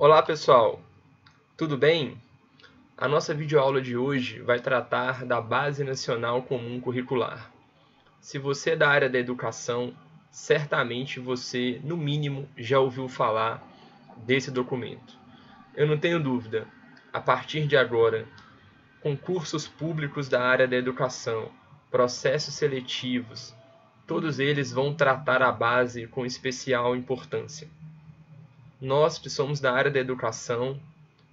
Olá pessoal, tudo bem? A nossa videoaula de hoje vai tratar da Base Nacional Comum Curricular. Se você é da área da educação, certamente você, no mínimo, já ouviu falar desse documento. Eu não tenho dúvida, a partir de agora, concursos públicos da área da educação, processos seletivos, todos eles vão tratar a base com especial importância. Nós que somos da área da educação,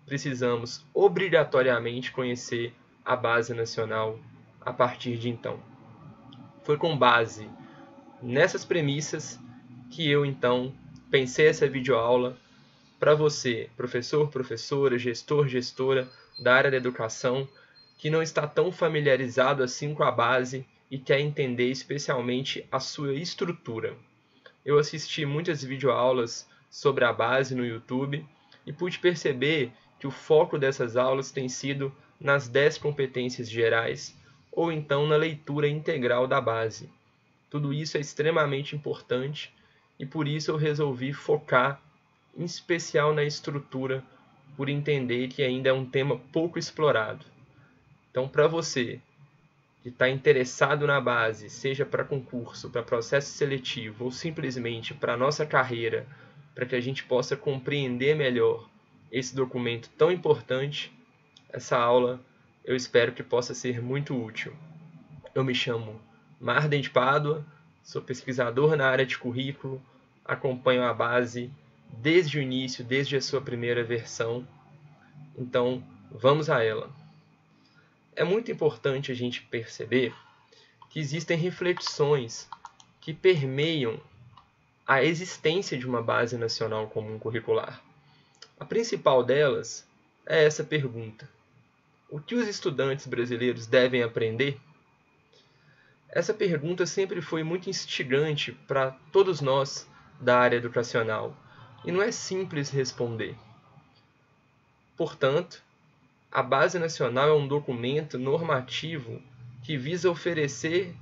precisamos obrigatoriamente conhecer a Base Nacional a partir de então. Foi com base nessas premissas que eu então pensei essa videoaula para você, professor, professora, gestor, gestora da área da educação, que não está tão familiarizado assim com a base e quer entender especialmente a sua estrutura. Eu assisti muitas videoaulas sobre a base no YouTube e pude perceber que o foco dessas aulas tem sido nas 10 competências gerais ou então na leitura integral da base. Tudo isso é extremamente importante e por isso eu resolvi focar em especial na estrutura, por entender que ainda é um tema pouco explorado. Então, para você que está interessado na base, seja para concurso, para processo seletivo ou simplesmente para a nossa carreira, para que a gente possa compreender melhor esse documento tão importante, essa aula eu espero que possa ser muito útil. Eu me chamo Marden de Pádua, sou pesquisador na área de currículo, acompanho a base desde o início, desde a sua primeira versão. Então, vamos a ela. É muito importante a gente perceber que existem reflexões que permeiam a existência de uma Base Nacional Comum Curricular. A principal delas é essa pergunta: o que os estudantes brasileiros devem aprender? Essa pergunta sempre foi muito instigante para todos nós da área educacional e não é simples responder. Portanto, a Base Nacional é um documento normativo que visa oferecer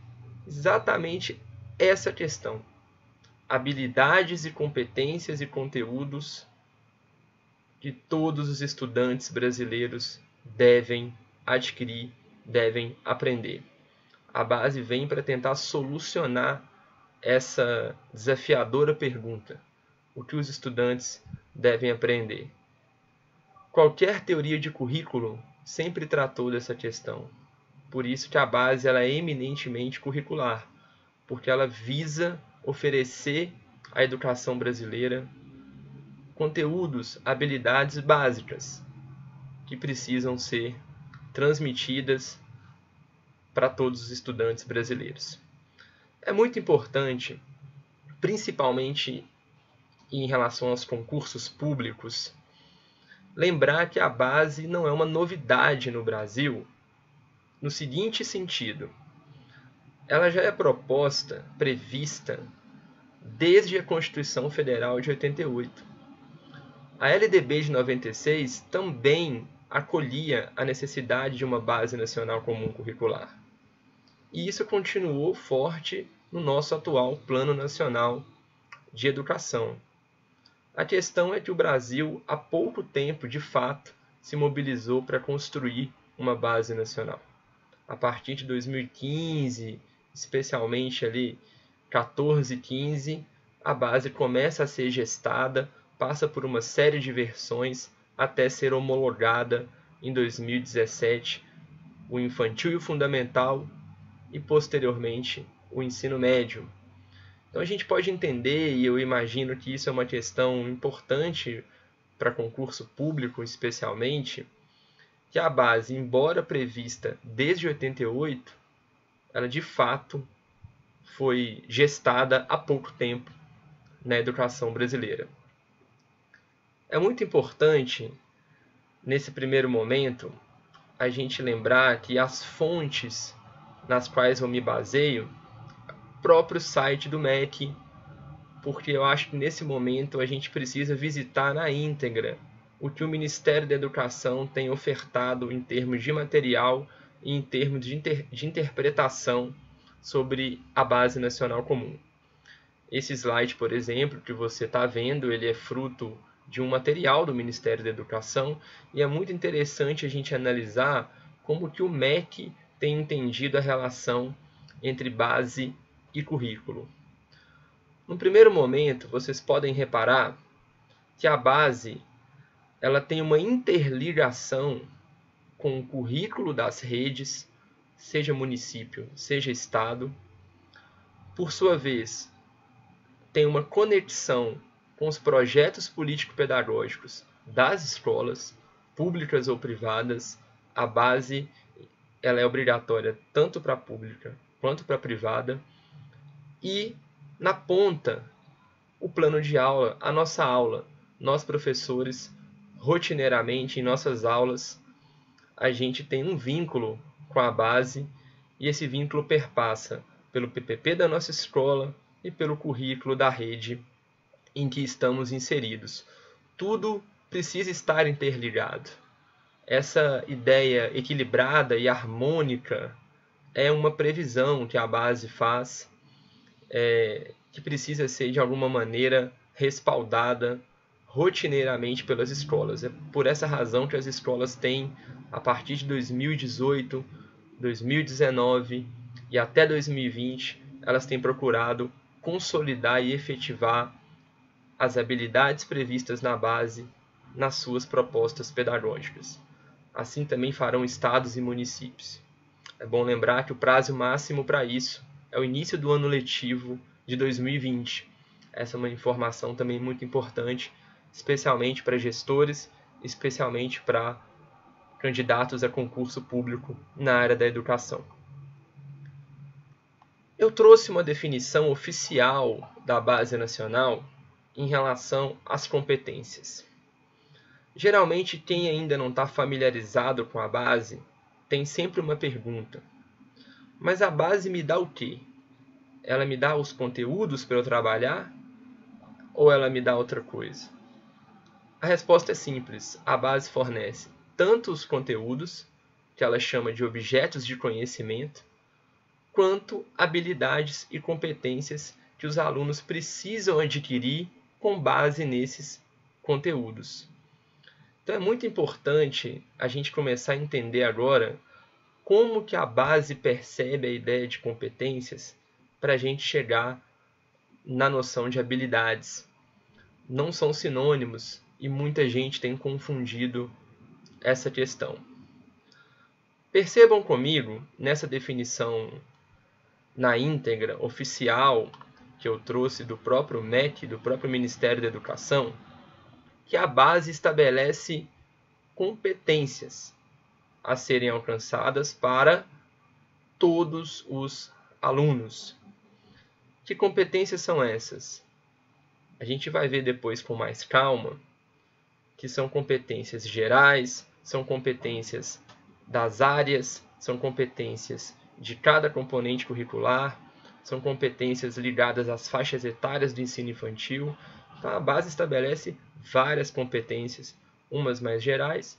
exatamente essa questão: habilidades e competências e conteúdos que todos os estudantes brasileiros devem adquirir, devem aprender. A base vem para tentar solucionar essa desafiadora pergunta: o que os estudantes devem aprender? Qualquer teoria de currículo sempre tratou dessa questão. Por isso que a base ela é eminentemente curricular, porque ela visa oferecer à educação brasileira conteúdos, habilidades básicas que precisam ser transmitidas para todos os estudantes brasileiros. É muito importante, principalmente em relação aos concursos públicos, lembrar que a base não é uma novidade no Brasil, no seguinte sentido: ela já é proposta, prevista, desde a Constituição Federal de 88. A LDB de 96 também acolhia a necessidade de uma Base Nacional Comum Curricular. E isso continuou forte no nosso atual Plano Nacional de Educação. A questão é que o Brasil, há pouco tempo, de fato, se mobilizou para construir uma base nacional. A partir de 2015, especialmente ali 14, 15, a base começa a ser gestada, passa por uma série de versões até ser homologada em 2017, o infantil e o fundamental e posteriormente o ensino médio. Então a gente pode entender, e eu imagino que isso é uma questão importante para concurso público especialmente, que a base, embora prevista desde 88, ela de fato foi gestada há pouco tempo na educação brasileira. É muito importante, nesse primeiro momento, a gente lembrar que as fontes nas quais eu me baseio, próprio site do MEC, porque eu acho que nesse momento a gente precisa visitar na íntegra o que o Ministério da Educação tem ofertado em termos de material e em termos de interpretação sobre a Base Nacional Comum. Esse slide, por exemplo, que você está vendo, ele é fruto de um material do Ministério da Educação, e é muito interessante a gente analisar como que o MEC tem entendido a relação entre base e currículo. No primeiro momento, vocês podem reparar que a base ela tem uma interligação com o currículo das redes, seja município, seja estado. Por sua vez, tem uma conexão com os projetos político-pedagógicos das escolas, públicas ou privadas. A base ela é obrigatória tanto para a pública quanto para a privada. E, na ponta, o plano de aula, a nossa aula. Nós, professores, rotineiramente, em nossas aulas, a gente tem um vínculo com a base, e esse vínculo perpassa pelo PPP da nossa escola e pelo currículo da rede em que estamos inseridos. Tudo precisa estar interligado. Essa ideia equilibrada e harmônica é uma previsão que a base faz, que precisa ser, de alguma maneira, respaldada rotineiramente pelas escolas. É por essa razão que as escolas têm, a partir de 2018, 2019 e até 2020, elas têm procurado consolidar e efetivar as habilidades previstas na base nas suas propostas pedagógicas. Assim também farão estados e municípios. É bom lembrar que o prazo máximo para isso é o início do ano letivo de 2020. Essa é uma informação também muito importante, especialmente para gestores, especialmente para candidatos a concurso público na área da educação. Eu trouxe uma definição oficial da Base Nacional em relação às competências. Geralmente, quem ainda não está familiarizado com a base tem sempre uma pergunta: mas a base me dá o quê? Ela me dá os conteúdos para eu trabalhar? Ou ela me dá outra coisa? A resposta é simples. A base fornece tanto os conteúdos, que ela chama de objetos de conhecimento, quanto habilidades e competências que os alunos precisam adquirir com base nesses conteúdos. Então é muito importante a gente começar a entender agora como que a base percebe a ideia de competências para a gente chegar na noção de habilidades. Não são sinônimos e muita gente tem confundido essa questão. Percebam comigo, nessa definição na íntegra, oficial, que eu trouxe do próprio MEC, do próprio Ministério da Educação, que a base estabelece competências a serem alcançadas para todos os alunos. Que competências são essas? A gente vai ver depois com mais calma que são competências gerais, são competências das áreas, são competências de cada componente curricular, são competências ligadas às faixas etárias do ensino infantil. Então, a base estabelece várias competências, umas mais gerais,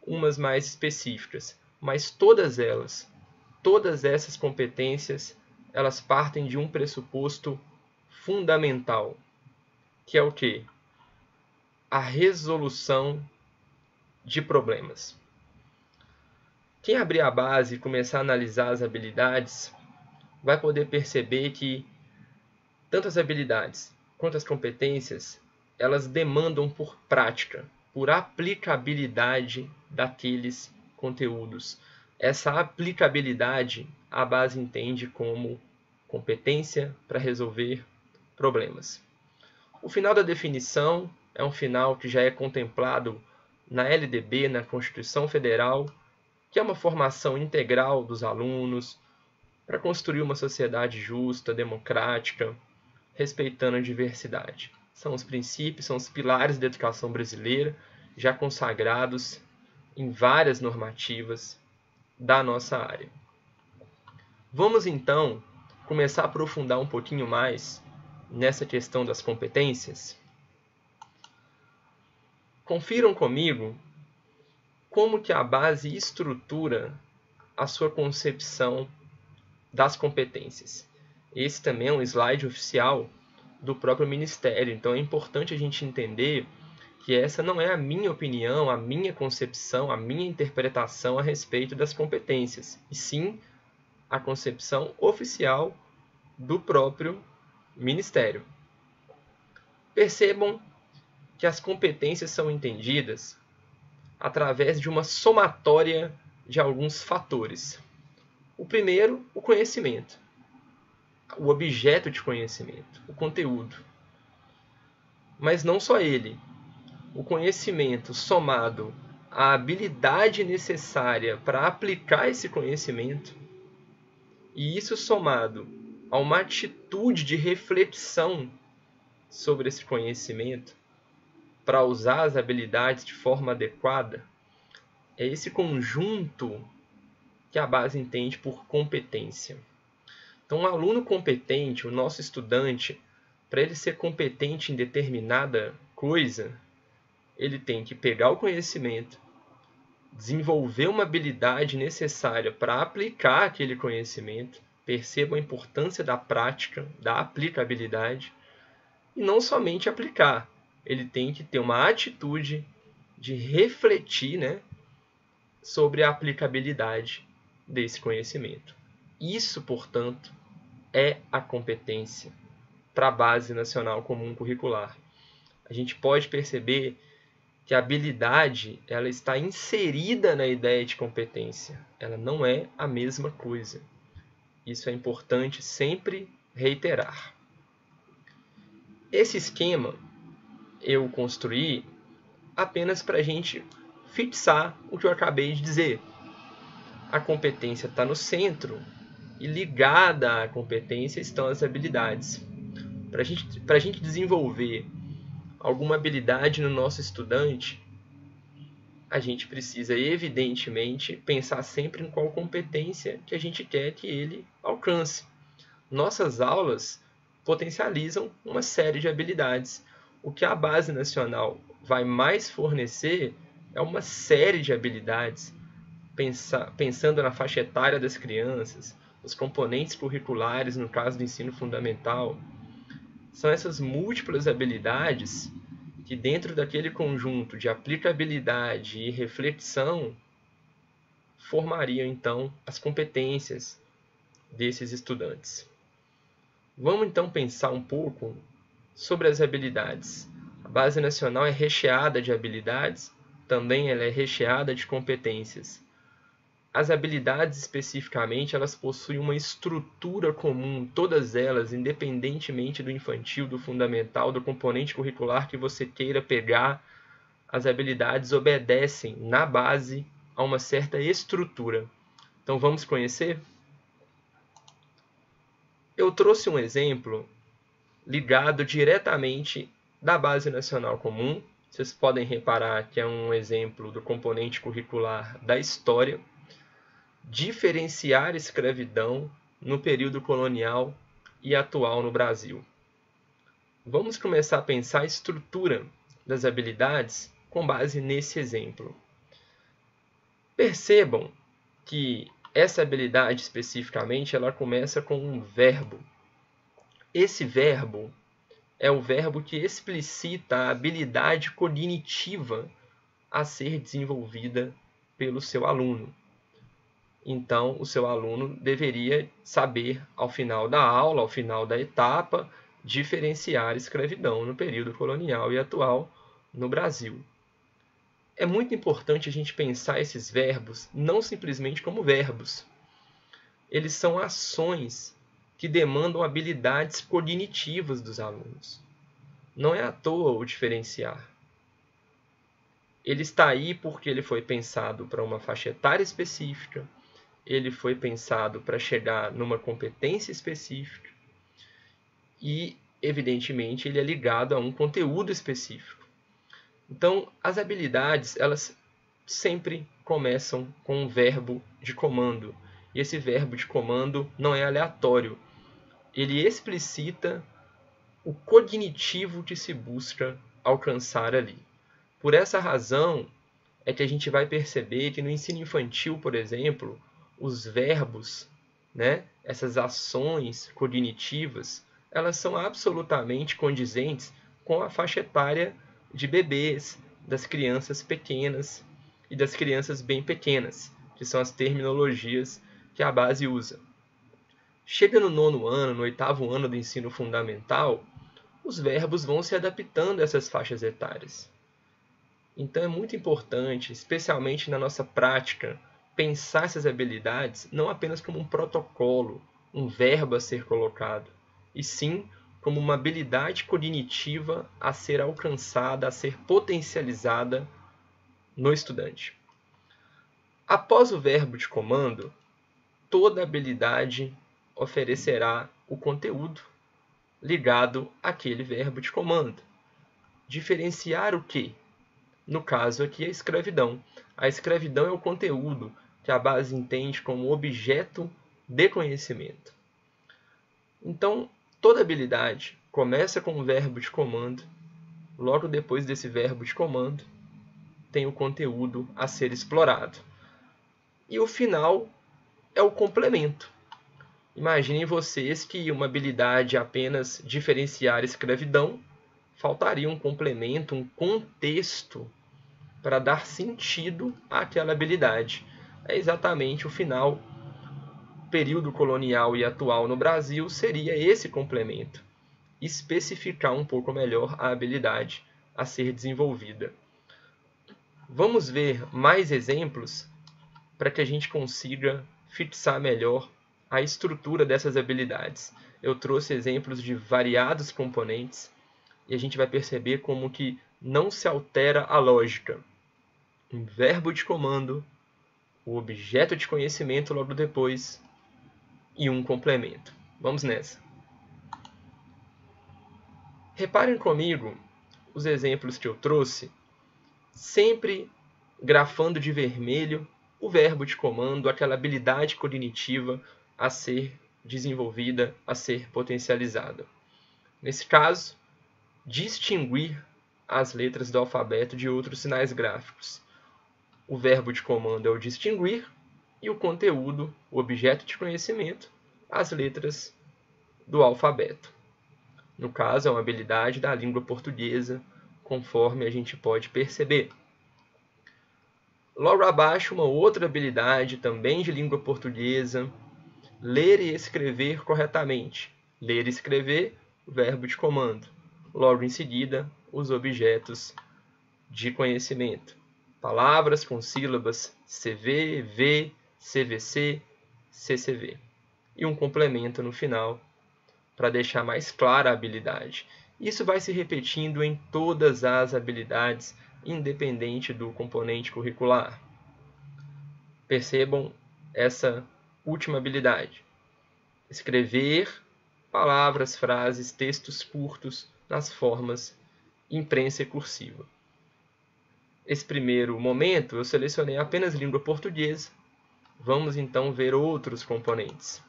umas mais específicas, mas todas essas competências, elas partem de um pressuposto fundamental, que é o quê? A resolução de problemas. Quem abrir a base e começar a analisar as habilidades, vai poder perceber que tanto as habilidades quanto as competências, elas demandam por prática, por aplicabilidade daqueles conteúdos. Essa aplicabilidade, a base entende como competência para resolver problemas. O final da definição é um final que já é contemplado na LDB, na Constituição Federal, que é uma formação integral dos alunos para construir uma sociedade justa, democrática, respeitando a diversidade. São os princípios, são os pilares da educação brasileira, já consagrados em várias normativas da nossa área. Vamos então começar a aprofundar um pouquinho mais nessa questão das competências. Confiram comigo como que a base estrutura a sua concepção das competências. Esse também é um slide oficial do próprio Ministério, então é importante a gente entender que essa não é a minha opinião, a minha concepção, a minha interpretação a respeito das competências, e sim a concepção oficial do próprio Ministério. Percebam que as competências são entendidas através de uma somatória de alguns fatores. O primeiro, o conhecimento, o objeto de conhecimento, o conteúdo. Mas não só ele. O conhecimento somado à habilidade necessária para aplicar esse conhecimento, e isso somado a uma atitude de reflexão sobre esse conhecimento para usar as habilidades de forma adequada, é esse conjunto que a base entende por competência. Então, um aluno competente, o nosso estudante, para ele ser competente em determinada coisa, ele tem que pegar o conhecimento, desenvolver uma habilidade necessária para aplicar aquele conhecimento, perceba a importância da prática, da aplicabilidade, e não somente aplicar, ele tem que ter uma atitude de refletir, sobre a aplicabilidade desse conhecimento. Isso, portanto, é a competência para a Base Nacional Comum Curricular. A gente pode perceber que a habilidade ela está inserida na ideia de competência. Ela não é a mesma coisa. Isso é importante sempre reiterar. Esse esquema eu construí apenas para a gente fixar o que eu acabei de dizer. A competência está no centro e ligada à competência estão as habilidades. Para a gente desenvolver alguma habilidade no nosso estudante, a gente precisa, evidentemente, pensar sempre em qual competência que a gente quer que ele alcance. Nossas aulas potencializam uma série de habilidades. O que a Base Nacional vai mais fornecer é uma série de habilidades, pensando na faixa etária das crianças, os componentes curriculares no caso do ensino fundamental. São essas múltiplas habilidades que, dentro daquele conjunto de aplicabilidade e reflexão, formariam, então, as competências desses estudantes. Vamos, então, pensar um pouco sobre as habilidades. A Base Nacional é recheada de habilidades, também ela é recheada de competências. As habilidades, especificamente, elas possuem uma estrutura comum, todas elas, independentemente do infantil, do fundamental, do componente curricular que você queira pegar, as habilidades obedecem, na base, a uma certa estrutura. Então, vamos conhecer? Eu trouxe um exemplo ligado diretamente da Base Nacional Comum. Vocês podem reparar que é um exemplo do componente curricular da história. Diferenciar escravidão no período colonial e atual no Brasil. Vamos começar a pensar a estrutura das habilidades com base nesse exemplo. Percebam que essa habilidade especificamente ela começa com um verbo. Esse verbo é o verbo que explicita a habilidade cognitiva a ser desenvolvida pelo seu aluno. Então, o seu aluno deveria saber, ao final da aula, ao final da etapa, diferenciar escravidão no período colonial e atual no Brasil. É muito importante a gente pensar esses verbos não simplesmente como verbos. Eles são ações que demandam habilidades cognitivas dos alunos. Não é à toa o diferenciar. Ele está aí porque ele foi pensado para uma faixa etária específica, ele foi pensado para chegar numa competência específica e, evidentemente, ele é ligado a um conteúdo específico. Então, as habilidades, elas sempre começam com um verbo de comando. E esse verbo de comando não é aleatório. Ele explicita o cognitivo que se busca alcançar ali. Por essa razão é que a gente vai perceber que no ensino infantil, por exemplo, os verbos, essas ações cognitivas, elas são absolutamente condizentes com a faixa etária de bebês, das crianças pequenas e das crianças bem pequenas, que são as terminologias que a base usa. Chega no 9º ano, no 8º ano do ensino fundamental, os verbos vão se adaptando a essas faixas etárias. Então é muito importante, especialmente na nossa prática, pensar essas habilidades não apenas como um protocolo, um verbo a ser colocado, e sim como uma habilidade cognitiva a ser alcançada, a ser potencializada no estudante. Após o verbo de comando, toda habilidade oferecerá o conteúdo ligado àquele verbo de comando. Diferenciar o quê? No caso aqui, a escravidão. A escravidão é o conteúdo que a base entende como objeto de conhecimento. Então, toda habilidade começa com o verbo de comando, logo depois desse verbo de comando, tem o conteúdo a ser explorado. E o final é o complemento. Imaginem vocês que uma habilidade apenas diferenciar escravidão, faltaria um complemento, um contexto para dar sentido àquela habilidade. É exatamente o final. O período colonial e atual no Brasil seria esse complemento, especificar um pouco melhor a habilidade a ser desenvolvida. Vamos ver mais exemplos para que a gente consiga fixar melhor a estrutura dessas habilidades. Eu trouxe exemplos de variados componentes e a gente vai perceber como que não se altera a lógica. Um verbo de comando, o objeto de conhecimento logo depois e um complemento. Vamos nessa. Reparem comigo os exemplos que eu trouxe, sempre grafando de vermelho o verbo de comando, aquela habilidade cognitiva a ser desenvolvida, a ser potencializada. Nesse caso, distinguir as letras do alfabeto de outros sinais gráficos. O verbo de comando é o distinguir e o conteúdo, o objeto de conhecimento, as letras do alfabeto. No caso, é uma habilidade da língua portuguesa, conforme a gente pode perceber. Logo abaixo, uma outra habilidade também de língua portuguesa, ler e escrever corretamente. Ler e escrever, verbo de comando. Logo em seguida, os objetos de conhecimento. Palavras com sílabas CV, V, CVC, CCV. E um complemento no final, para deixar mais clara a habilidade. Isso vai se repetindo em todas as habilidades, independente do componente curricular. Percebam essa última habilidade. Escrever palavras, frases, textos curtos nas formas imprensa e cursiva. Esse primeiro momento eu selecionei apenas língua portuguesa. Vamos então ver outros componentes.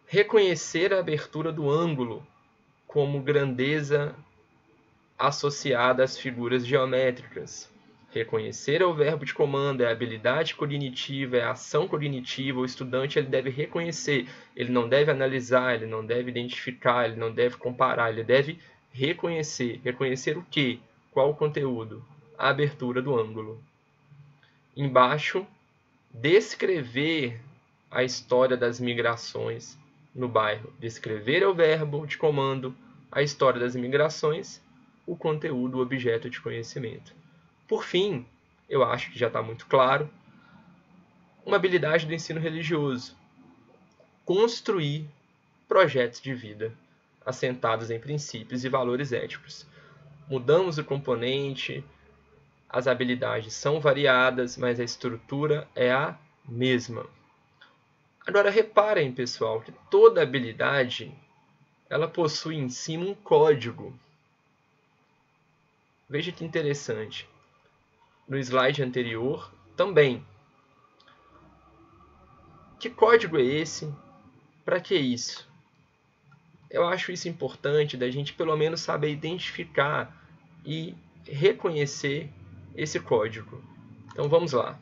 Reconhecer a abertura do ângulo como grandeza associada às figuras geométricas. Reconhecer é o verbo de comando, é a habilidade cognitiva, é a ação cognitiva. O estudante ele deve reconhecer, ele não deve analisar, ele não deve identificar, ele não deve comparar, ele deve reconhecer. Reconhecer o quê? Qual o conteúdo? A abertura do ângulo. Embaixo, descrever a história das migrações no bairro. Descrever é o verbo de comando, a história das migrações, o conteúdo, o objeto de conhecimento. Por fim, eu acho que já está muito claro, uma habilidade do ensino religioso. Construir projetos de vida assentados em princípios e valores éticos. Mudamos o componente, as habilidades são variadas, mas a estrutura é a mesma. Agora reparem, pessoal, que toda habilidade ela possui em si um código. Veja que interessante. No slide anterior também. Que código é esse? Para que isso? Eu acho isso importante da gente pelo menos saber identificar e reconhecer esse código. Então vamos lá.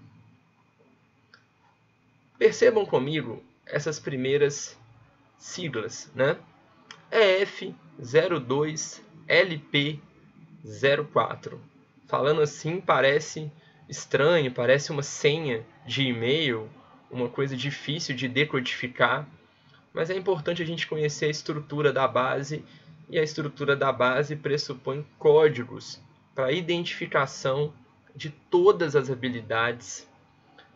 Percebam comigo essas primeiras siglas, né? EF02LP 04. Falando assim parece estranho, parece uma senha de e-mail, uma coisa difícil de decodificar, mas é importante a gente conhecer a estrutura da base, e a estrutura da base pressupõe códigos para identificação de todas as habilidades.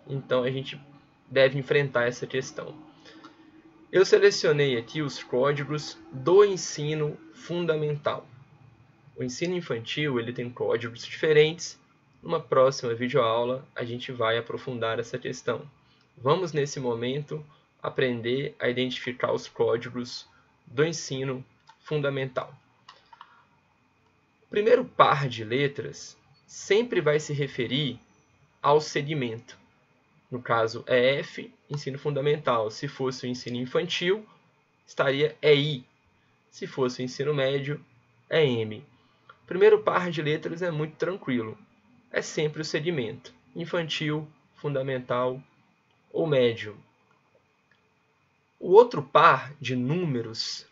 Então a gente deve enfrentar essa questão. Eu selecionei aqui os códigos do ensino fundamental. O ensino infantil ele tem códigos diferentes. Numa próxima videoaula a gente vai aprofundar essa questão. Vamos nesse momento aprender a identificar os códigos do ensino fundamental. O primeiro par de letras sempre vai se referir ao segmento. No caso é F, ensino fundamental. Se fosse o ensino infantil, estaria I. Se fosse o ensino médio, é M. O primeiro par de letras é muito tranquilo. É sempre o segmento. Infantil, fundamental ou médio. O outro par de números,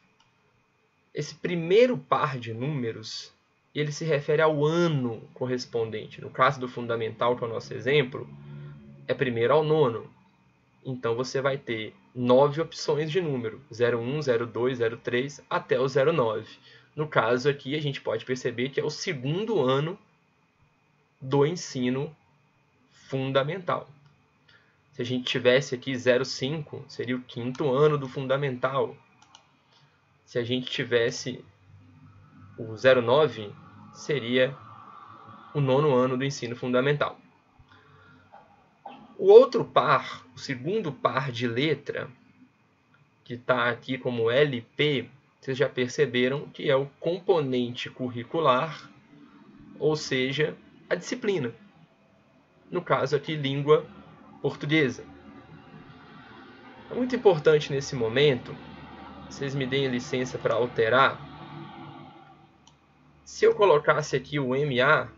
esse primeiro par de números, ele se refere ao ano correspondente. No caso do fundamental, que é o nosso exemplo, é primeiro ao nono. Então você vai ter 9 opções de número, 01, 02, 03 até o 09. No caso aqui a gente pode perceber que é o segundo ano do ensino fundamental. Se a gente tivesse aqui 05, seria o quinto ano do fundamental. Se a gente tivesse o 09, seria o nono ano do ensino fundamental. O outro par, o segundo par de letra, que está aqui como LP, vocês já perceberam que é o componente curricular, ou seja, a disciplina. No caso aqui, língua portuguesa. É muito importante nesse momento, vocês me deem licença para alterar. Se eu colocasse aqui o MA,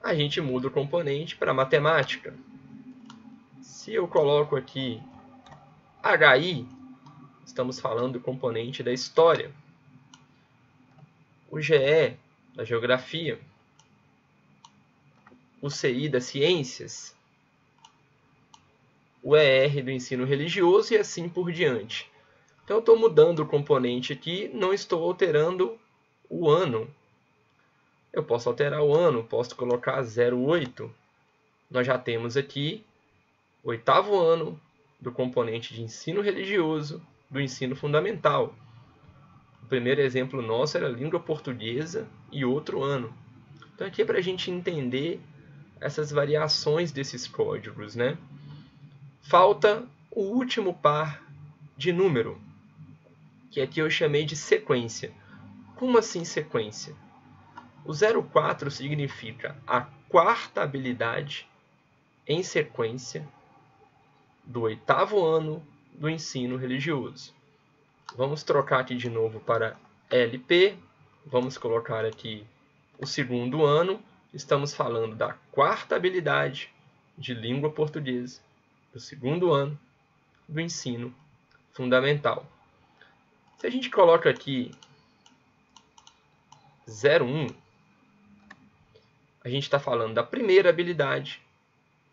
a gente muda o componente para matemática. Se eu coloco aqui HI, estamos falando do componente da história. O GE, da geografia. O CI, das ciências. O ER, do ensino religioso e assim por diante. Então eu estou mudando o componente aqui, não estou alterando o ano. Eu posso alterar o ano, posso colocar 08. Nós já temos aqui o 8º ano do componente de ensino religioso do ensino fundamental. O primeiro exemplo nosso era língua portuguesa e outro ano. Então aqui é para a gente entender essas variações desses códigos, né? Falta o último par de número, que aqui eu chamei de sequência. Como assim sequência? O 04 significa a quarta habilidade em sequência do 8º ano do ensino religioso. Vamos trocar aqui de novo para LP. Vamos colocar aqui o segundo ano. Estamos falando da quarta habilidade de língua portuguesa do segundo ano do ensino fundamental. Se a gente coloca aqui 01, a gente está falando da primeira habilidade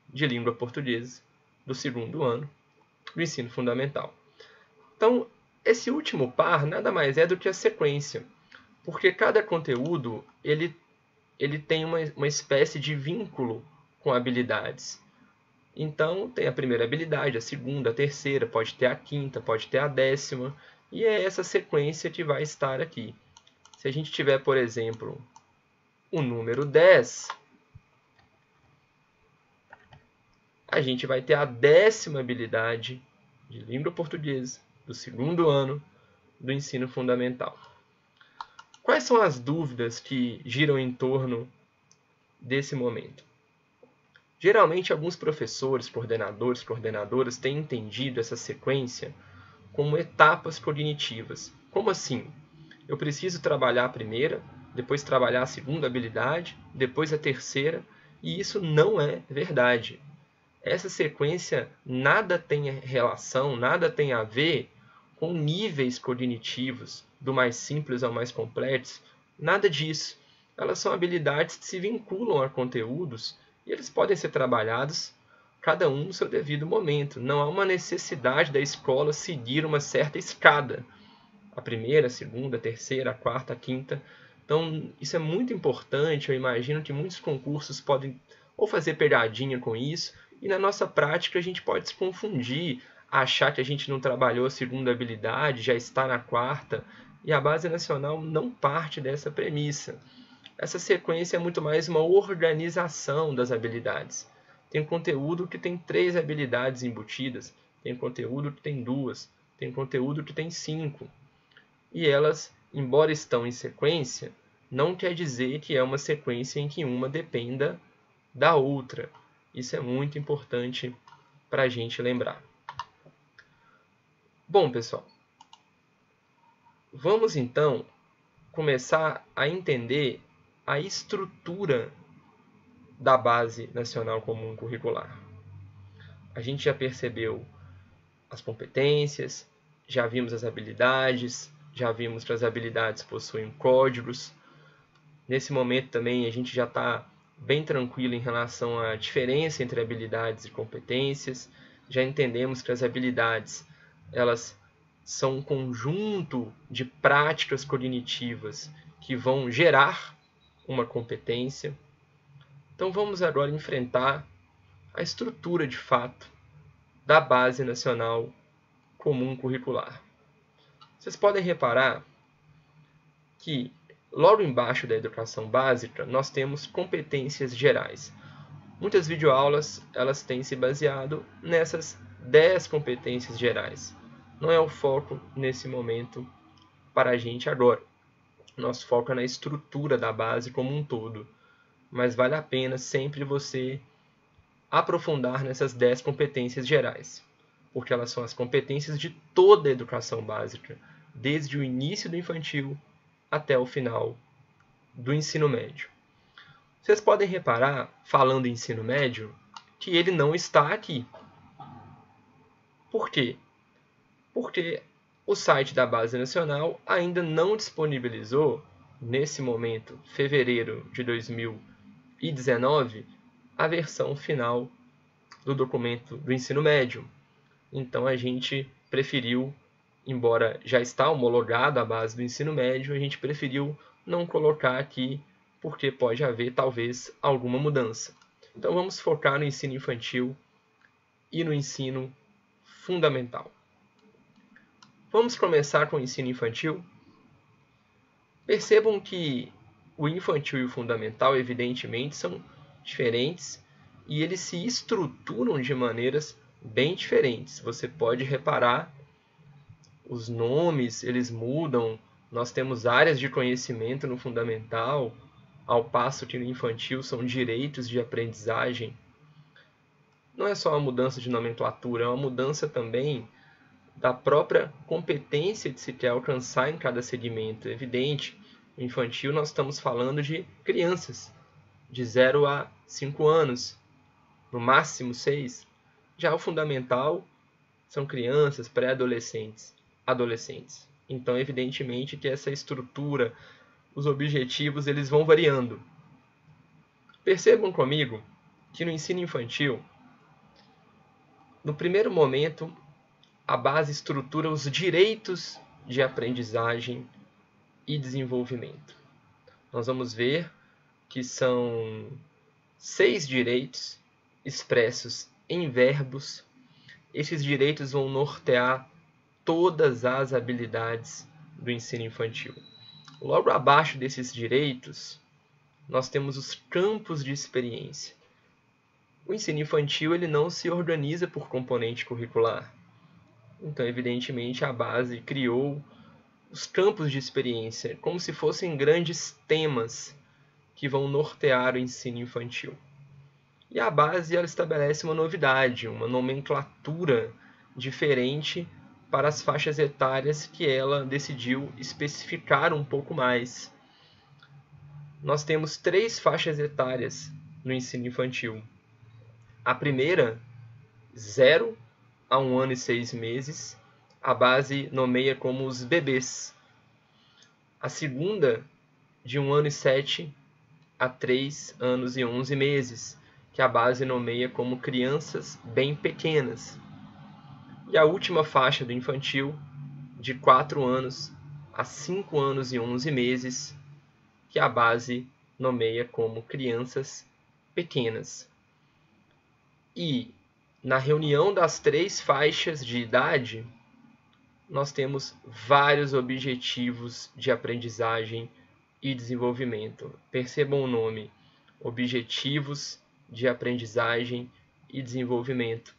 de língua portuguesa do segundo ano do ensino fundamental. Então, esse último par nada mais é do que a sequência, porque cada conteúdo ele tem uma espécie de vínculo com habilidades. Então, tem a primeira habilidade, a segunda, a terceira, pode ter a quinta, pode ter a 10ª, e é essa sequência que vai estar aqui. Se a gente tiver, por exemplo, o número 10, a gente vai ter a 10ª habilidade de língua portuguesa do segundo ano do ensino fundamental. Quais são as dúvidas que giram em torno desse momento? Geralmente, alguns professores, coordenadores, coordenadoras têm entendido essa sequência como etapas cognitivas. Como assim? Eu preciso trabalhar a primeira, depois trabalhar a segunda habilidade, depois a terceira, e isso não é verdade. Essa sequência nada tem relação, nada tem a ver com níveis cognitivos, do mais simples ao mais complexo, nada disso. elas são habilidades que se vinculam a conteúdos e eles podem ser trabalhados cada um no seu devido momento. Não há uma necessidade da escola seguir uma certa escada. A primeira, a segunda, a terceira, a quarta, a quinta. Então, isso é muito importante. Eu imagino que muitos concursos podem ou fazer pegadinha com isso, e na nossa prática a gente pode se confundir, achar que a gente não trabalhou a segunda habilidade, já está na quarta, e a Base Nacional não parte dessa premissa. Essa sequência é muito mais uma organização das habilidades. Tem conteúdo que tem 3 habilidades embutidas, tem conteúdo que tem 2, tem conteúdo que tem 5. E elas, embora estão em sequência, não quer dizer que é uma sequência em que uma dependa da outra. Isso é muito importante para a gente lembrar. Bom, pessoal, vamos então começar a entender a estrutura da Base Nacional Comum Curricular. A gente já percebeu as competências, já vimos as habilidades, já vimos que as habilidades possuem códigos. Nesse momento também a gente já está bem tranquilo em relação à diferença entre habilidades e competências. Já entendemos que as habilidades elas são um conjunto de práticas cognitivas que vão gerar uma competência. Então vamos agora enfrentar a estrutura de fato da Base Nacional Comum Curricular. Vocês podem reparar que logo embaixo da educação básica nós temos competências gerais. Muitas videoaulas elas têm se baseado nessas 10 competências gerais. Não é o foco nesse momento para a gente agora. Nosso foco é na estrutura da base como um todo. Mas vale a pena sempre você aprofundar nessas 10 competências gerais, porque elas são as competências de toda a educação básica, desde o início do infantil até o final do ensino médio. Vocês podem reparar, falando em ensino médio, que ele não está aqui. Por quê? Porque o site da Base Nacional ainda não disponibilizou, nesse momento, fevereiro de 2019, a versão final do documento do ensino médio. Então a gente preferiu, embora já está homologado a base do ensino médio, a gente preferiu não colocar aqui porque pode haver talvez alguma mudança. Então vamos focar no ensino infantil e no ensino fundamental. Vamos começar com o ensino infantil. Percebam que o infantil e o fundamental, evidentemente, são diferentes e eles se estruturam de maneiras bem diferentes. Você pode reparar, os nomes eles mudam, nós temos áreas de conhecimento no fundamental, ao passo que no infantil são direitos de aprendizagem. Não é só uma mudança de nomenclatura, é uma mudança também da própria competência de se quer alcançar em cada segmento. É evidente, no infantil nós estamos falando de crianças, de 0 a 5 anos, no máximo 6. Já o fundamental são crianças, pré-adolescentes, adolescentes. Então, evidentemente que essa estrutura, os objetivos, eles vão variando. Percebam comigo que no ensino infantil, no primeiro momento, a base estrutura os direitos de aprendizagem e desenvolvimento. Nós vamos ver que são 6 direitos expressos em verbos. Esses direitos vão nortear todas as habilidades do ensino infantil. Logo abaixo desses direitos, nós temos os campos de experiência. O ensino infantil ele não se organiza por componente curricular. Então, evidentemente, a base criou os campos de experiência como se fossem grandes temas que vão nortear o ensino infantil. E a base ela estabelece uma novidade, uma nomenclatura diferente para as faixas etárias que ela decidiu especificar um pouco mais. Nós temos 3 faixas etárias no ensino infantil. A primeira, 0 a 1 ano e 6 meses, a base nomeia como os bebês. A segunda, de 1 ano e 7 a 3 anos e 11 meses, que a base nomeia como crianças bem pequenas. E a última faixa do infantil, de 4 anos a 5 anos e 11 meses, que a base nomeia como crianças pequenas. E na reunião das 3 faixas de idade, nós temos vários objetivos de aprendizagem e desenvolvimento. Percebam o nome: Objetivos de Aprendizagem e Desenvolvimento,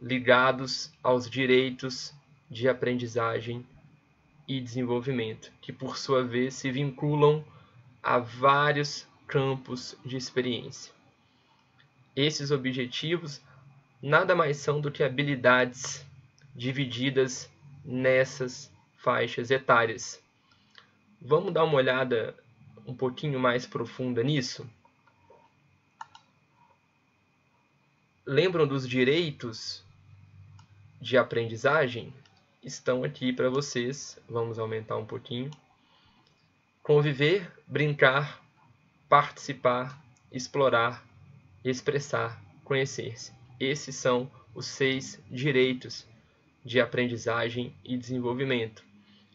ligados aos direitos de aprendizagem e desenvolvimento, que por sua vez se vinculam a vários campos de experiência. Esses objetivos nada mais são do que habilidades divididas nessas faixas etárias. Vamos dar uma olhada um pouquinho mais profunda nisso? Lembram dos direitos de aprendizagem? Estão aqui para vocês. Vamos aumentar um pouquinho. Conviver, brincar, participar, explorar, expressar, conhecer-se. Esses são os 6 direitos de aprendizagem e desenvolvimento.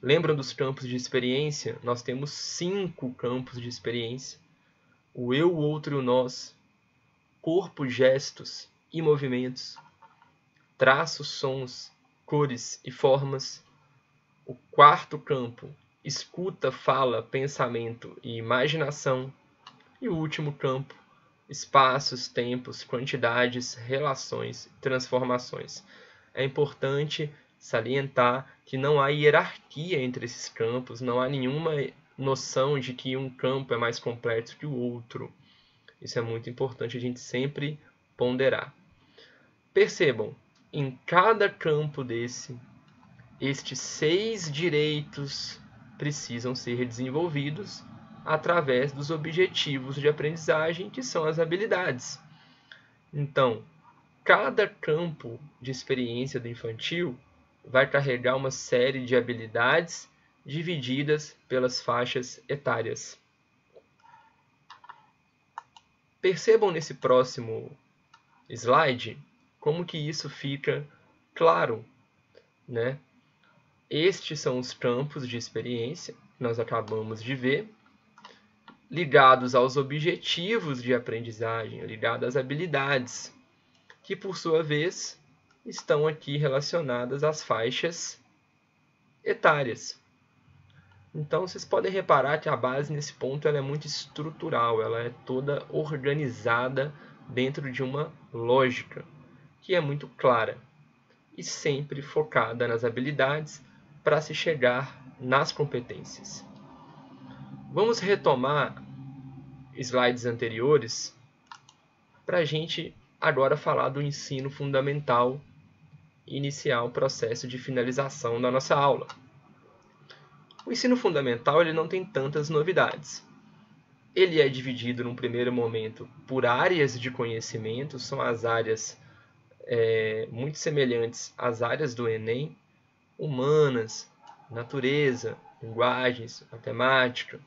Lembram dos campos de experiência? Nós temos 5 campos de experiência: o eu, o outro e o nós, corpo, gestos e movimentos, traços, sons, cores e formas. O 4º campo, escuta, fala, pensamento e imaginação. E o último campo, espaços, tempos, quantidades, relações, transformações. É importante salientar que não há hierarquia entre esses campos, não há nenhuma noção de que um campo é mais complexo que o outro. Isso é muito importante a gente sempre ponderar. Percebam, em cada campo estes 6 direitos precisam ser desenvolvidos através dos objetivos de aprendizagem, que são as habilidades. Então, cada campo de experiência do infantil vai carregar uma série de habilidades divididas pelas faixas etárias. Percebam nesse próximo slide como que isso fica claro, né? Estes são os campos de experiência que nós acabamos de ver, ligados aos objetivos de aprendizagem, ligados às habilidades, que por sua vez estão aqui relacionadas às faixas etárias. Então vocês podem reparar que a base nesse ponto ela é muito estrutural, ela é toda organizada dentro de uma lógica que é muito clara e sempre focada nas habilidades para se chegar nas competências. Vamos retomar slides anteriores para a gente agora falar do ensino fundamental e iniciar o processo de finalização da nossa aula. O ensino fundamental ele não tem tantas novidades. Ele é dividido num primeiro momento por áreas de conhecimento, são as áreas muito semelhantes às áreas do Enem: humanas, natureza, linguagens, matemática.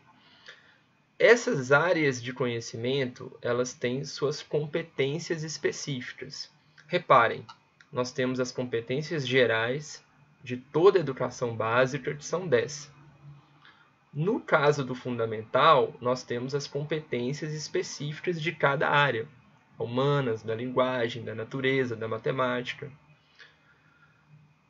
Essas áreas de conhecimento, elas têm suas competências específicas. Reparem, nós temos as competências gerais de toda a educação básica, que são 10. No caso do fundamental, nós temos as competências específicas de cada área: humanas, da linguagem, da natureza, da matemática.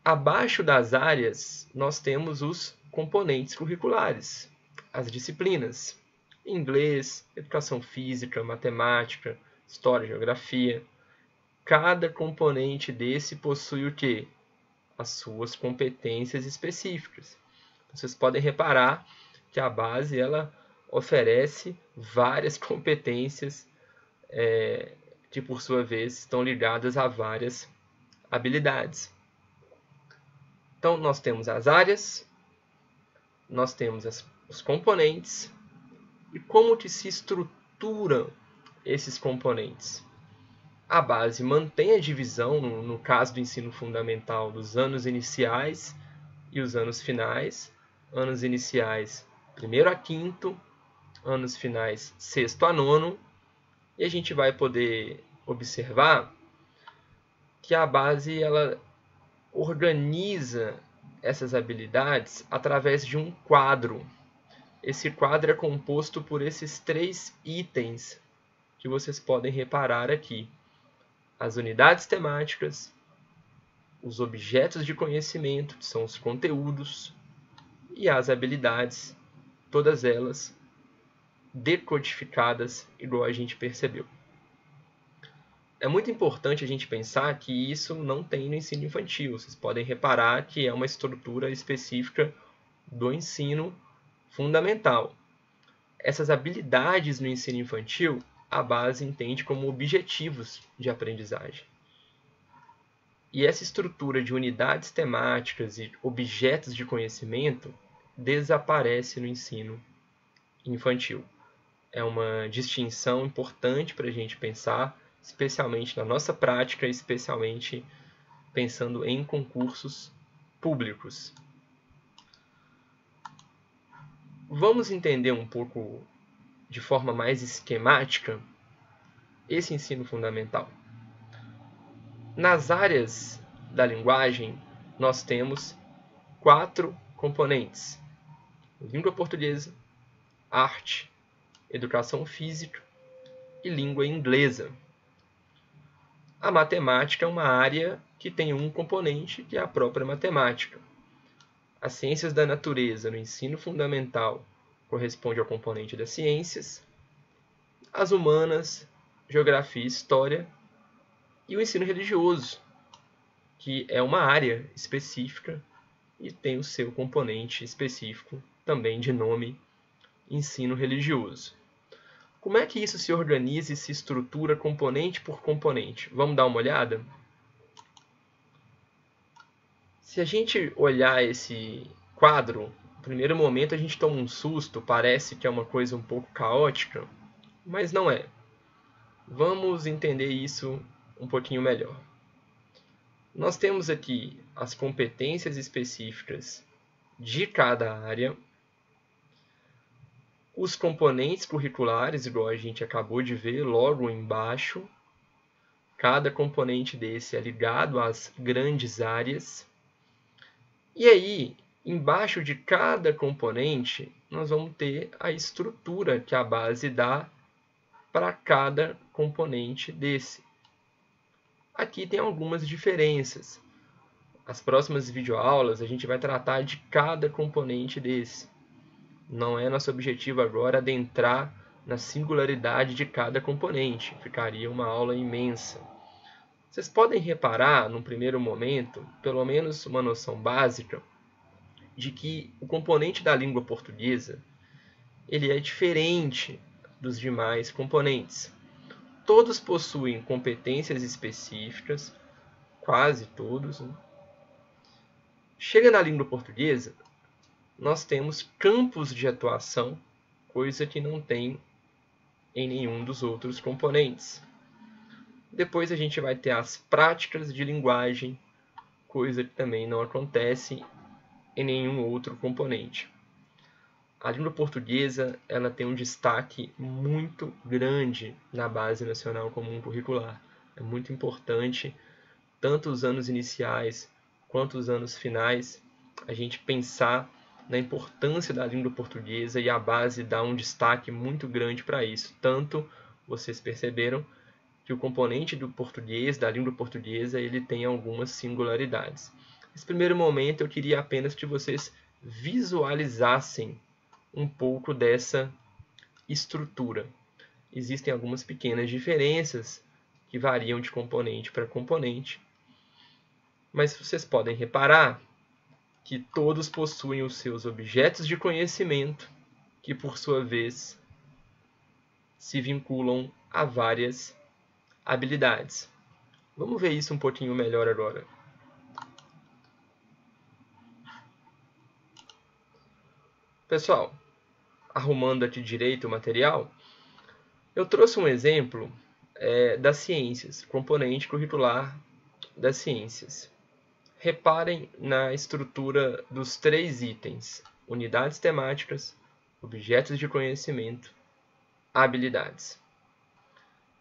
Abaixo das áreas, nós temos os componentes curriculares, as disciplinas: inglês, educação física, matemática, história, geografia. Cada componente desse possui o quê? As suas competências específicas. Vocês podem reparar que a base ela oferece várias competências que, por sua vez, estão ligadas a várias habilidades. Então, nós temos as áreas, nós temos os componentes. E como que se estruturam esses componentes? A base mantém a divisão, no caso do ensino fundamental, dos anos iniciais e os anos finais. Anos iniciais, 1º a 5º, anos finais sexto a nono, e a gente vai poder observar que a base ela organiza essas habilidades através de um quadro. Esse quadro é composto por esses 3 itens que vocês podem reparar aqui: as unidades temáticas, os objetos de conhecimento, que são os conteúdos, e as habilidades, todas elas decodificadas, igual a gente percebeu. É muito importante a gente pensar que isso não tem no ensino infantil. Vocês podem reparar que é uma estrutura específica do ensino fundamental. Essas habilidades no ensino infantil, a base entende como objetivos de aprendizagem. E essa estrutura de unidades temáticas e objetos de conhecimento desaparece no ensino infantil. É uma distinção importante para a gente pensar, especialmente na nossa prática, especialmente pensando em concursos públicos. Vamos entender um pouco de forma mais esquemática esse ensino fundamental. Nas áreas da linguagem, nós temos 4 componentes: língua portuguesa, arte, educação física e língua inglesa. A matemática é uma área que tem um componente, que é a própria matemática. As ciências da natureza no ensino fundamental corresponde ao componente das ciências, as humanas, geografia e história, e o ensino religioso, que é uma área específica e tem o seu componente específico, também de nome ensino religioso. Como é que isso se organiza e se estrutura componente por componente? Vamos dar uma olhada? Se a gente olhar esse quadro, no primeiro momento a gente toma um susto, parece que é uma coisa um pouco caótica, mas não é. Vamos entender isso um pouquinho melhor. Nós temos aqui as competências específicas de cada área, os componentes curriculares, igual a gente acabou de ver logo embaixo. Cada componente desse é ligado às grandes áreas. E aí, embaixo de cada componente, nós vamos ter a estrutura que a base dá para cada componente desse. Aqui tem algumas diferenças. As próximas videoaulas a gente vai tratar de cada componente desse. Não é nosso objetivo agora adentrar na singularidade de cada componente. Ficaria uma aula imensa. Vocês podem reparar, num primeiro momento, pelo menos uma noção básica, de que o componente da língua portuguesa ele é diferente dos demais componentes. Todos possuem competências específicas, quase todos, né? Chega na língua portuguesa, nós temos campos de atuação, coisa que não tem em nenhum dos outros componentes. Depois a gente vai ter as práticas de linguagem, coisa que também não acontece em nenhum outro componente. A língua portuguesa ela tem um destaque muito grande na Base Nacional Comum Curricular. É muito importante, tanto os anos iniciais quanto os anos finais, a gente pensar na importância da língua portuguesa, e a base dá um destaque muito grande para isso. Tanto, vocês perceberam, que o componente do português, da língua portuguesa, ele tem algumas singularidades. Nesse primeiro momento, eu queria apenas que vocês visualizassem um pouco dessa estrutura. Existem algumas pequenas diferenças que variam de componente para componente, mas vocês podem reparar que todos possuem os seus objetos de conhecimento, que por sua vez se vinculam a várias habilidades. Vamos ver isso um pouquinho melhor agora. Pessoal, arrumando aqui direito o material, eu trouxe um exemplo das ciências, componente curricular das ciências. Reparem na estrutura dos 3 itens: unidades temáticas, objetos de conhecimento, habilidades.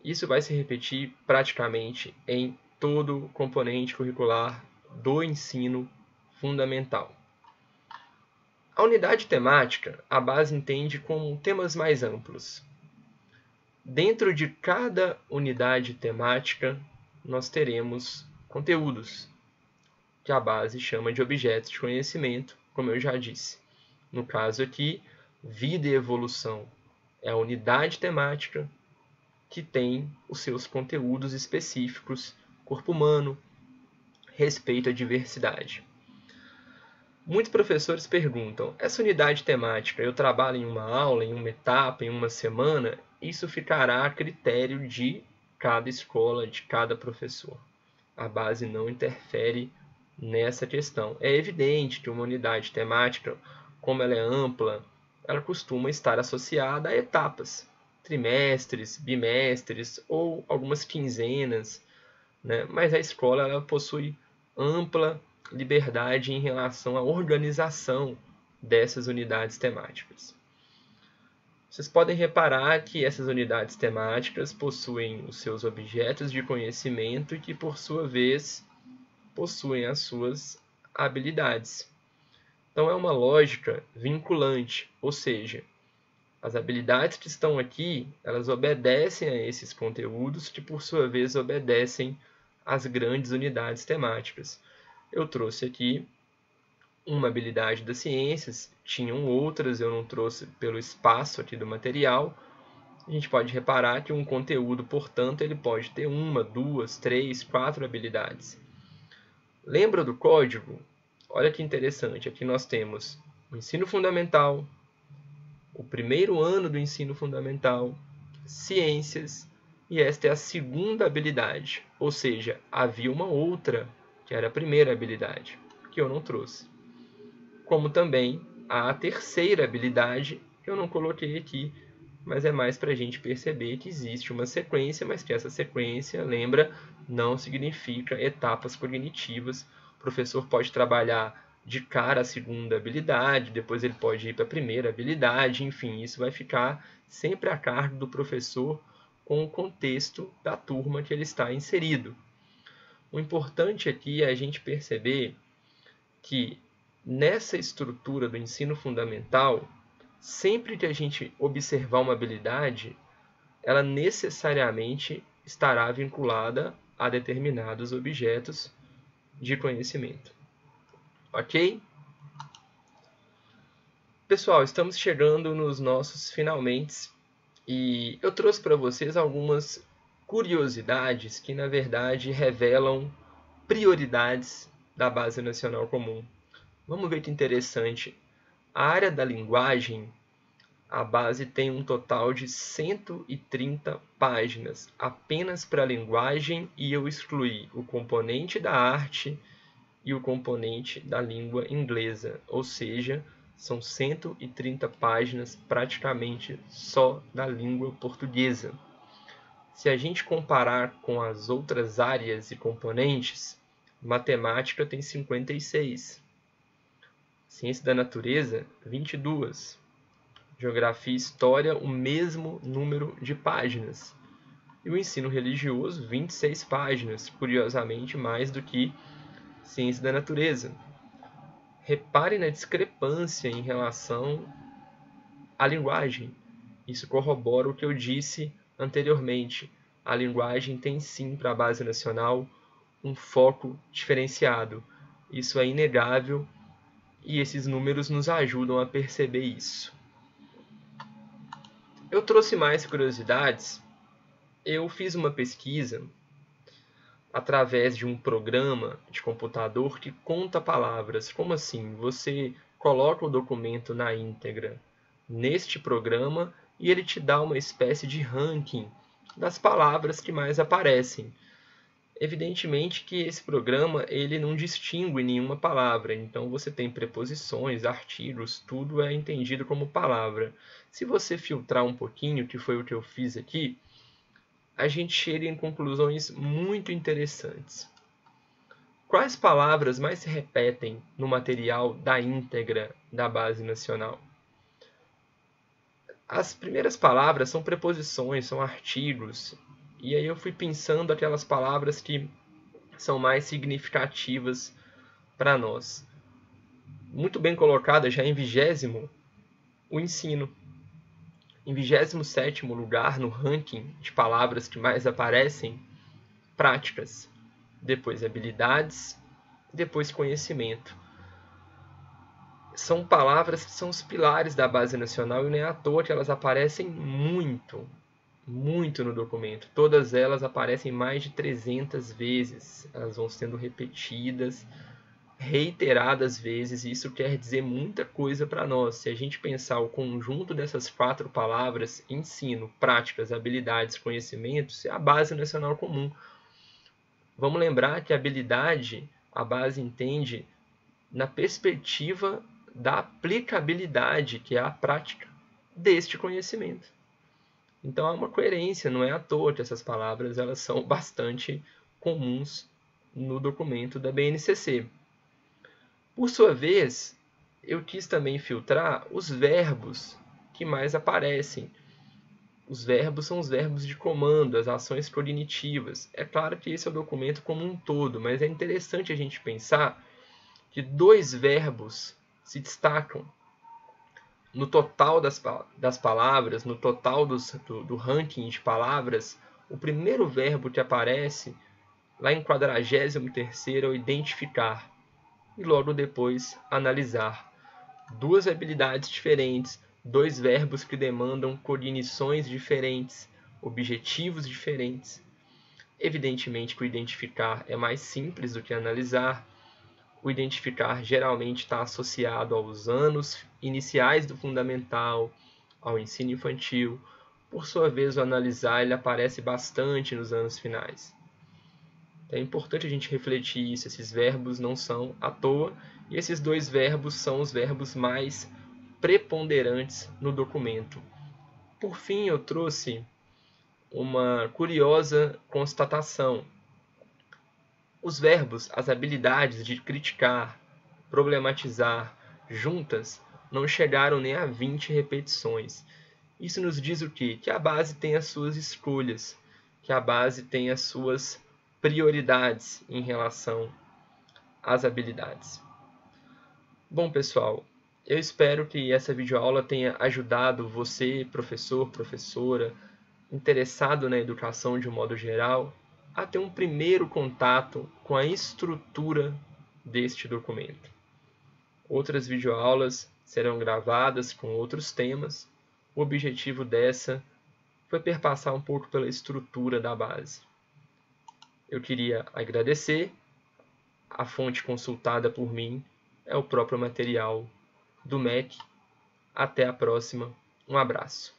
Isso vai se repetir praticamente em todo o componente curricular do ensino fundamental. A unidade temática, a base entende como temas mais amplos. Dentro de cada unidade temática, nós teremos conteúdos, que a base chama de objetos de conhecimento, como eu já disse. No caso aqui, vida e evolução é a unidade temática que tem os seus conteúdos específicos, corpo humano, respeito à diversidade. Muitos professores perguntam, essa unidade temática eu trabalho em uma aula, em uma etapa, em uma semana? Isso ficará a critério de cada escola, de cada professor. A base não interfere nessa questão. É evidente que uma unidade temática, como ela é ampla, ela costuma estar associada a etapas, trimestres, bimestres ou algumas quinzenas, né? Mas a escola ela possui ampla liberdade em relação à organização dessas unidades temáticas. Vocês podem reparar que essas unidades temáticas possuem os seus objetos de conhecimento e que, por sua vez, possuem as suas habilidades. Então, é uma lógica vinculante, ou seja, as habilidades que estão aqui, elas obedecem a esses conteúdos que, por sua vez, obedecem às grandes unidades temáticas. Eu trouxe aqui uma habilidade das ciências, tinham outras, eu não trouxe pelo espaço aqui do material. A gente pode reparar que um conteúdo, portanto, ele pode ter 1, 2, 3, 4 habilidades. Lembra do código? Olha que interessante, aqui nós temos o ensino fundamental, o primeiro ano do ensino fundamental, ciências, e esta é a segunda habilidade, ou seja, havia uma outra, que era a primeira habilidade, que eu não trouxe. Como também a terceira habilidade, que eu não coloquei aqui, mas é mais para a gente perceber que existe uma sequência, mas que essa sequência, lembra, não significa etapas cognitivas. O professor pode trabalhar de cara a segunda habilidade, depois ele pode ir para a primeira habilidade, enfim, isso vai ficar sempre a cargo do professor com o contexto da turma que ele está inserido. O importante aqui é a gente perceber que nessa estrutura do ensino fundamental, sempre que a gente observar uma habilidade, ela necessariamente estará vinculada a determinados objetos de conhecimento. Ok? Pessoal, estamos chegando nos nossos finalmente e eu trouxe para vocês algumas curiosidades que, na verdade, revelam prioridades da Base Nacional Comum. Vamos ver que interessante. A área da linguagem, a base tem um total de 130 páginas apenas para a linguagem e eu excluí o componente da arte e o componente da língua inglesa, ou seja, são 130 páginas praticamente só da língua portuguesa. Se a gente comparar com as outras áreas e componentes, matemática tem 56, ciência da natureza 22, geografia e história o mesmo número de páginas, e o ensino religioso 26 páginas, curiosamente mais do que ciência da natureza. Repare na discrepância em relação à linguagem. Isso corrobora o que eu disse anteriormente. A linguagem tem sim para a Base Nacional um foco diferenciado. Isso é inegável e esses números nos ajudam a perceber isso. Eu trouxe mais curiosidades. Eu fiz uma pesquisa através de um programa de computador que conta palavras. Como assim? Você coloca o documento na íntegra neste programa e ele te dá uma espécie de ranking das palavras que mais aparecem. Evidentemente que esse programa ele não distingue nenhuma palavra, então você tem preposições, artigos, tudo é entendido como palavra. Se você filtrar um pouquinho, que foi o que eu fiz aqui, a gente chega em conclusões muito interessantes. Quais palavras mais se repetem no material da íntegra da Base Nacional? As primeiras palavras são preposições, são artigos, e aí eu fui pensando aquelas palavras que são mais significativas para nós. Muito bem colocada já em 20º, o ensino. Em 27º lugar no ranking de palavras que mais aparecem, práticas, depois habilidades, depois conhecimento. São palavras que são os pilares da Base Nacional e não é à toa que elas aparecem muito no documento. Todas elas aparecem mais de 300 vezes. Elas vão sendo repetidas, reiteradas vezes, e isso quer dizer muita coisa para nós. Se a gente pensar o conjunto dessas 4 palavras, ensino, práticas, habilidades, conhecimentos, é a Base Nacional Comum. Vamos lembrar que a habilidade, a base entende na perspectiva da aplicabilidade, que é a prática deste conhecimento. Então há uma coerência, não é à toa que essas palavras elas são bastante comuns no documento da BNCC. Por sua vez, eu quis também filtrar os verbos que mais aparecem. Os verbos são os verbos de comando, as ações cognitivas. É claro que esse é o documento como um todo, mas é interessante a gente pensar que 2 verbos se destacam no total das palavras, no total do ranking de palavras. O primeiro verbo que aparece lá em 43º é o identificar e logo depois analisar. 2 habilidades diferentes, 2 verbos que demandam cognições diferentes, objetivos diferentes. Evidentemente que o identificar é mais simples do que analisar. O identificar geralmente está associado aos anos iniciais do fundamental, ao ensino infantil. Por sua vez, o analisar ele aparece bastante nos anos finais. É importante a gente refletir isso. Esses verbos não são à toa, e esses 2 verbos são os verbos mais preponderantes no documento. Por fim, eu trouxe uma curiosa constatação. Os verbos, as habilidades de criticar, problematizar, juntas, não chegaram nem a 20 repetições. Isso nos diz o quê? Que a base tem as suas escolhas, que a base tem as suas prioridades em relação às habilidades. Bom, pessoal, eu espero que essa videoaula tenha ajudado você, professor, professora, interessado na educação de um modo geral, a ter um primeiro contato com a estrutura deste documento. Outras videoaulas serão gravadas com outros temas. O objetivo dessa foi perpassar um pouco pela estrutura da base. Eu queria agradecer. A fonte consultada por mim é o próprio material do MEC. Até a próxima. Um abraço.